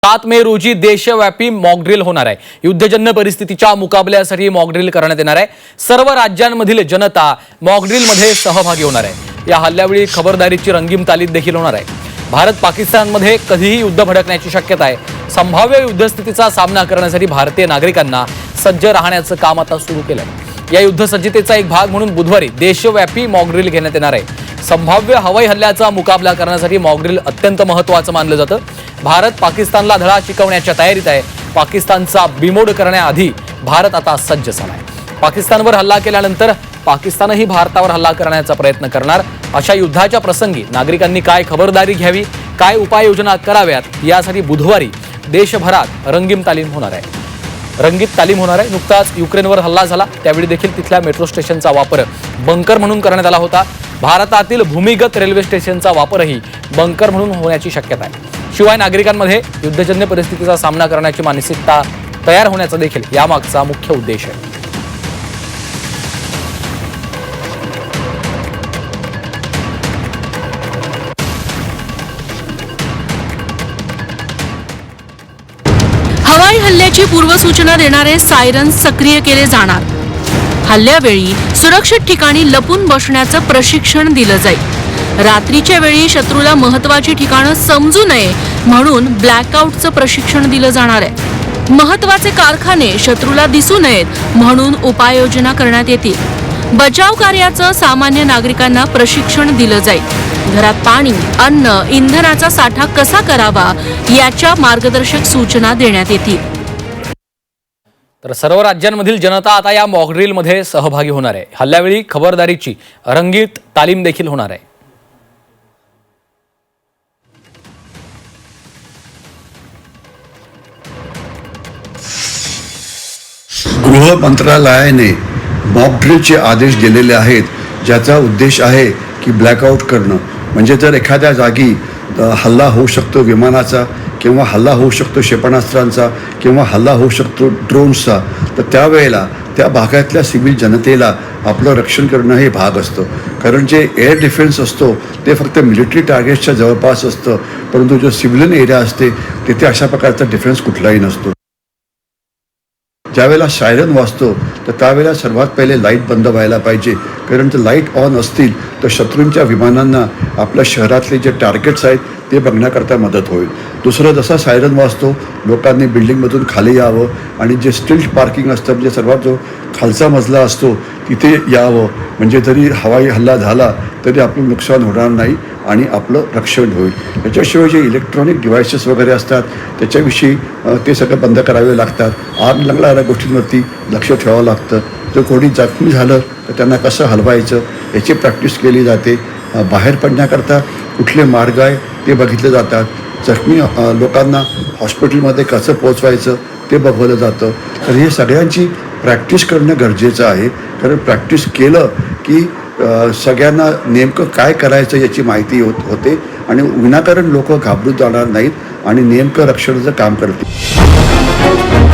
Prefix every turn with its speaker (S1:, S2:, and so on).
S1: 7 मे रोजी देशव्यापी मॉकड्रिल होणार आहे। युद्धजन्य परिस्थितीच्या मुकाबल्यासाठी मॉकड्रिल करण्यात येणार आहे। सर्व राज्यांमधील जनता मॉकड्रिलमध्ये सहभागी होणार आहे। या हल्ल्यावेळी खबरदारीची रंगीम तालीम देखील होणार आहे। भारत पाकिस्तानमध्ये कधीही युद्ध भडकण्याची शक्यता आहे। संभाव्य युद्धस्थितीचा सामना करण्यासाठी भारतीय नागरिकांना सज्ज राहण्याचं काम आता सुरू केलं आहे। या युद्धसज्जतेचा एक भाग म्हणून बुधवारी देशव्यापी मॉकड्रिल घेण्यात येणार आहे। संभाव्य हवाई हल्ल्याचा मुकाबला करण्यासाठी मॉकड्रिल अत्यंत महत्त्वाचं मानलं जातं। भारत पाकिस्तानला धडा शिकवण्याच्या तयारीत आहे। पाकिस्तानचा बिमोड करण्याआधी भारत आता सज्ज झाला आहे। पाकिस्तानवर हल्ला केल्यानंतर पाकिस्तानही भारतावर हल्ला करण्याचा प्रयत्न करणार। अशा युद्धाच्या प्रसंगी नागरिकांनी काय खबरदारी घ्यावी, काय उपाययोजना कराव्यात यासाठी बुधवारी देशभरात रंगीत तालीम होणार आहे। नुकताच युक्रेनवर हल्ला झाला त्यावेळी देखील तिथल्या मेट्रो स्टेशनचा वापर बंकर म्हणून करण्यात आला होता। भारतातील भूमिगत रेल्वे स्टेशनचा वापरही बंकर म्हणून होण्याची शक्यता आहे। शिवाय नागरिकांमध्ये युद्धजन्य परिस्थितीचा सामना करण्याची मानसिकता तयार होण्याचा देखील यामागचा मुख्य उद्देश आहे।
S2: हवाई हल्ल्याची पूर्वसूचना देणारे सायरन सक्रिय केले जाणार। हल्ल्यावेळी सुरक्षित ठिकाणी लपून बसण्याचं प्रशिक्षण दिलं जाईल। रात्रीच्या वेळी शत्रूला महत्त्वाची ठिकाणं समजू नये म्हणून ब्लॅकआउटचं प्रशिक्षण दिलं जाणार आहे। महत्त्वाचे कारखाने शत्रूला दिसू नयेत म्हणून उपाययोजना करण्यात येतील। बचाव कार्याचं सामान्य नागरिकांना प्रशिक्षण दिलं जाईल। घरात पाणी, अन्न, इंधनाचा साठा कसा करावा याच्या मार्गदर्शक सूचना देण्यात येतील।
S1: तर सर्व राज्यांमधील जनता आता या मॉकड्रिलमध्ये सहभागी होणार आहे। हल्ल्यावेळी खबरदारीची रंगीत तालीम देखील होणार आहे।
S3: गृह मंत्रालयाने मॉकड्रिलचे आदेश दिलेले आहेत, ज्याचा उद्देश आहे की ब्लॅकआउट करणं। म्हणजे जर एखाद्या जागी हल्ला होऊ शकतो विमानाचा, किंवा हल्ला होऊ शकतो क्षेपणास्त्रांचा, किंवा हल्ला होऊ शकतो ड्रोन्सचा, तर त्यावेळेला त्या भागातल्या सिव्हिल जनतेला आपलं रक्षण करणं हे भाग असतं। कारण जे एअर डिफेन्स असतो ते फक्त मिलिटरी टार्गेट्सच्या जवळपास असतं, परंतु जो सिव्हिलियन एरिया असते तिथे अशा प्रकारचा डिफेन्स कुठलाही नसतो। ज्यावेळेला सायरन वाजतो तर त्यावेळेला सर्वात पहिले लाईट बंद व्हायला पाहिजे, कारण जर लाईट ऑन असतील तर शत्रूंच्या विमानांना आपल्या शहरातले जे टार्गेट्स आहेत ते बघण्याकरता मदत होईल। दुसरं, जसा सायरन वाजतो लोकांनी बिल्डिंगमधून खाली यावं आणि जे स्टिल्ट पार्किंग असतं, म्हणजे सर्वात जो खालचा मजला असतो तिथे यावं, म्हणजे जरी हवाई हल्ला झाला तरी आपलं नुकसान होणार नाही आणि आपलं रक्षण होईल। याच्याशिवाय जे इलेक्ट्रॉनिक डिव्हायसेस वगैरे असतात त्याच्याविषयी ते सगळं बंद करावे लागतात। आग लागणाऱ्या गोष्टींवरती लक्ष ठेवावं लागतं। जर कोणी जखमी झालं तर त्यांना कसं हलवायचं याची प्रॅक्टिस केली जाते। बाहेर पडण्याकरता कुठले मार्ग आहे ते बघितले जातात। जखमी लोकांना हॉस्पिटलमध्ये कसं पोचवायचं ते बघवलं जातं। तर हे सगळ्यांची प्रॅक्टिस करणं गरजेचं आहे, कारण प्रॅक्टिस केलं की सगळ्यांना नेमकं काय करायचं याची माहिती होते आणि विनाकारण लोक घाबरून जाणार नाहीत आणि नेमकं रक्षणाचं काम करतील।